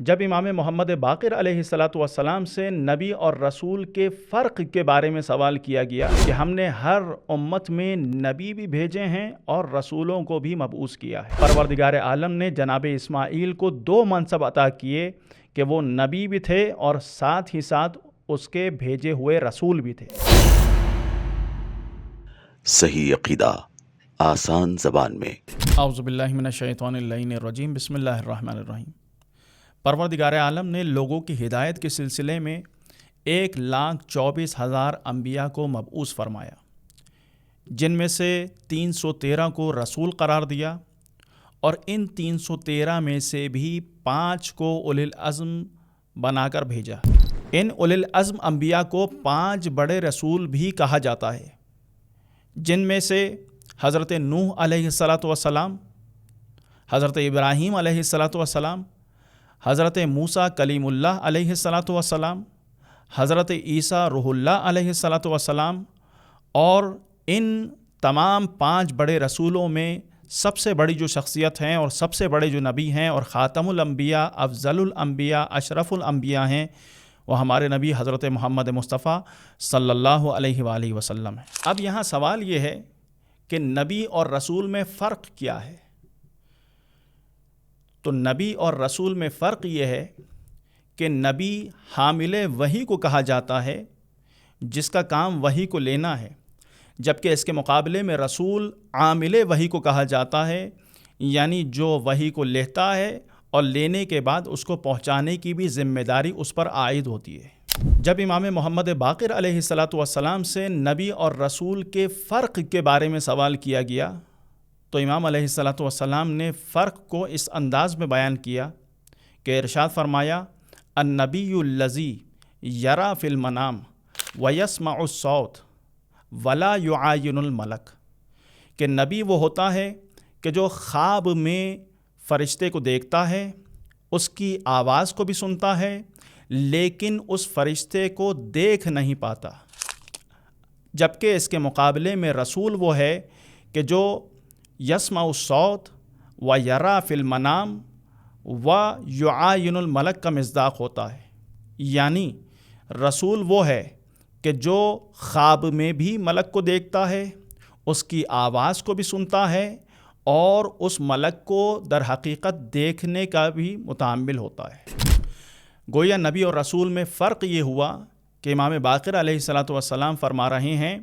جب امام محمد باقر علیہ الصلاۃ والسلام سے نبی اور رسول کے فرق کے بارے میں سوال کیا گیا کہ ہم نے ہر امت میں نبی بھی بھیجے ہیں اور رسولوں کو بھی مبعوث کیا ہے، پروردگار عالم نے جناب اسماعیل کو 2 منصب عطا کیے کہ وہ نبی بھی تھے اور ساتھ ہی ساتھ اس کے بھیجے ہوئے رسول بھی تھے۔ صحیح عقیدہ آسان زبان میں۔ اعوذ باللہ من الشیطان اللعین الرجیم، بسم اللہ الرحمن الرحیم۔ پروردگار عالم نے لوگوں کی ہدایت کے سلسلے میں 1,24,000 انبیاء کو مبعوث فرمایا، جن میں سے 313 کو رسول قرار دیا اور ان 313 میں سے بھی 5 کو اولی العزم بنا کر بھیجا۔ ان اولی العزم انبیاء کو 5 بڑے رسول بھی کہا جاتا ہے، جن میں سے حضرت نوح علیہ الصلاۃ والسلام، حضرت ابراہیم علیہ الصلاۃ والسلام، حضرت موسیٰ کلیم اللہ علیہ الصلاۃ والسلام، حضرت عیسیٰ روح اللہ علیہ الصلاۃ والسلام، اور ان تمام 5 بڑے رسولوں میں سب سے بڑی جو شخصیت ہیں اور سب سے بڑے جو نبی ہیں اور خاتم الانبیاء، افضل الانبیاء، اشرف الانبیاء ہیں، وہ ہمارے نبی حضرت محمد مصطفیٰ صلی اللہ علیہ وآلہ وسلم ہیں۔ اب یہاں سوال یہ ہے کہ نبی اور رسول میں فرق کیا ہے؟ تو نبی اور رسول میں فرق یہ ہے کہ نبی حامل وحی کو کہا جاتا ہے، جس کا کام وحی کو لینا ہے، جبکہ اس کے مقابلے میں رسول عامل وحی کو کہا جاتا ہے، یعنی جو وحی کو لیتا ہے اور لینے کے بعد اس کو پہنچانے کی بھی ذمہ داری اس پر عائد ہوتی ہے۔ جب امام محمد باقر علیہ الصلاۃ والسلام سے نبی اور رسول کے فرق کے بارے میں سوال کیا گیا تو امام علیہ الصلاۃ والسلام نے فرق کو اس انداز میں بیان کیا کہ ارشاد فرمایا، النبی الذی یری فی المنام ویسمع الصوت ولا یعاین الملک، کہ نبی وہ ہوتا ہے کہ جو خواب میں فرشتے کو دیکھتا ہے، اس کی آواز کو بھی سنتا ہے، لیکن اس فرشتے کو دیکھ نہیں پاتا، جبکہ اس کے مقابلے میں رسول وہ ہے کہ جو یسمع الصوت و یری فی المنام و یعاین الملک کا مصداق ہوتا ہے، یعنی رسول وہ ہے کہ جو خواب میں بھی ملک کو دیکھتا ہے، اس کی آواز کو بھی سنتا ہے اور اس ملک کو در حقیقت دیکھنے کا بھی متعامل ہوتا ہے۔ گویا نبی اور رسول میں فرق یہ ہوا کہ امام باقر علیہ الصلاۃ والسلام فرما رہے ہیں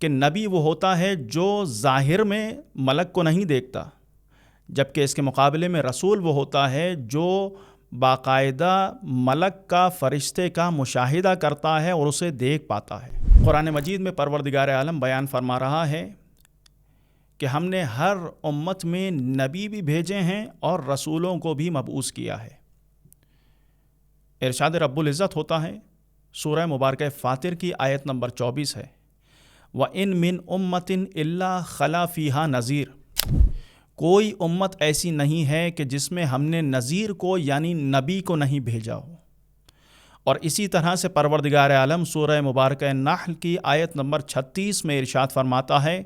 کہ نبی وہ ہوتا ہے جو ظاہر میں ملک کو نہیں دیکھتا، جبکہ اس کے مقابلے میں رسول وہ ہوتا ہے جو باقاعدہ ملک کا، فرشتے کا مشاہدہ کرتا ہے اور اسے دیکھ پاتا ہے۔ قرآن مجید میں پروردگار عالم بیان فرما رہا ہے کہ ہم نے ہر امت میں نبی بھی بھیجے ہیں اور رسولوں کو بھی مبعوث کیا ہے۔ ارشاد رب العزت ہوتا ہے، سورہ مبارکہ فاطر کی آیت نمبر 24 ہے، وَإِن مِّنْ أُمَّةٍ إِلَّا خَلَا فِيهَا نَذِيرٌ، کوئی امت ایسی نہیں ہے کہ جس میں ہم نے نذیر کو یعنی نبی کو نہیں بھیجا ہو۔ اور اسی طرح سے پروردگار عالم سورہ مبارکہ نحل کی آیت نمبر 36 میں ارشاد فرماتا ہے،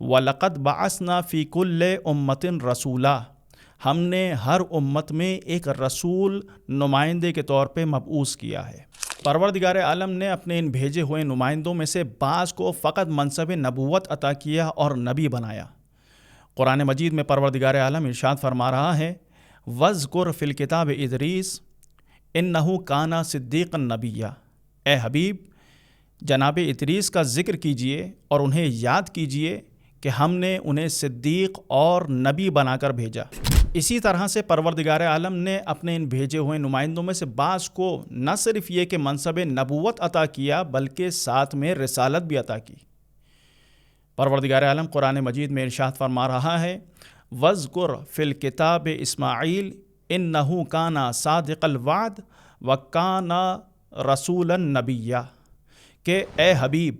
وَلَقَدْ بَعَثْنَا فِي كُلِّ أُمَّةٍ رَسُولًا، ہم نے ہر امت میں ایک رسول نمائندے کے طور پہ مبعوث کیا ہے۔ پروردگار عالم نے اپنے ان بھیجے ہوئے نمائندوں میں سے بعض کو فقط منصب نبوت عطا کیا اور نبی بنایا۔ قرآن مجید میں پروردگار عالم ارشاد فرما رہا ہے، وَاذْكُرْ فِي الْكِتَابِ اِدْرِيسَ إِنَّهُ كَانَ صِدِّيقًا نَبِيًّا، اے حبیب جناب ادریس کا ذکر کیجئے اور انہیں یاد کیجئے کہ ہم نے انہیں صدیق اور نبی بنا کر بھیجا۔ اسی طرح سے پروردگار عالم نے اپنے ان بھیجے ہوئے نمائندوں میں سے بعض کو نہ صرف یہ کہ منصب نبوت عطا کیا بلکہ ساتھ میں رسالت بھی عطا کی۔ پروردگار عالم قرآن مجید میں ارشاد فرما رہا ہے، وَاذْكُرْ فِي الْكِتَابِ اسماعیل إِنَّهُ كَانَ صَادِقَ الْوَعْدِ وَكَانَ رَسُولًا نَبِيًّا، کہ اے حبیب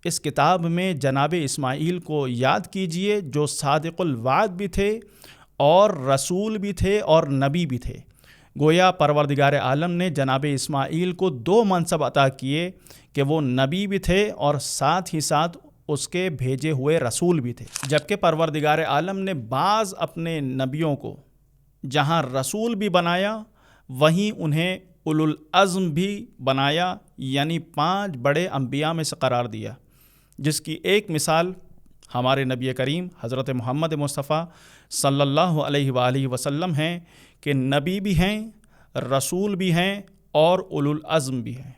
اس کتاب میں جناب اسماعیل کو یاد کیجئے جو صادق الوعد بھی تھے اور رسول بھی تھے اور نبی بھی تھے۔ گویا پروردگار عالم نے جناب اسماعیل کو 2 منصب عطا کیے کہ وہ نبی بھی تھے اور ساتھ ہی ساتھ اس کے بھیجے ہوئے رسول بھی تھے، جبکہ پروردگار عالم نے بعض اپنے نبیوں کو جہاں رسول بھی بنایا وہیں انہیں اولو العزم بھی بنایا، یعنی 5 بڑے انبیاء میں سے قرار دیا، جس کی ایک مثال ہمارے نبی کریم حضرت محمد مصطفیٰ صلی اللہ علیہ وآلہ وسلم ہیں کہ نبی بھی ہیں، رسول بھی ہیں اور اولو العزم بھی ہیں۔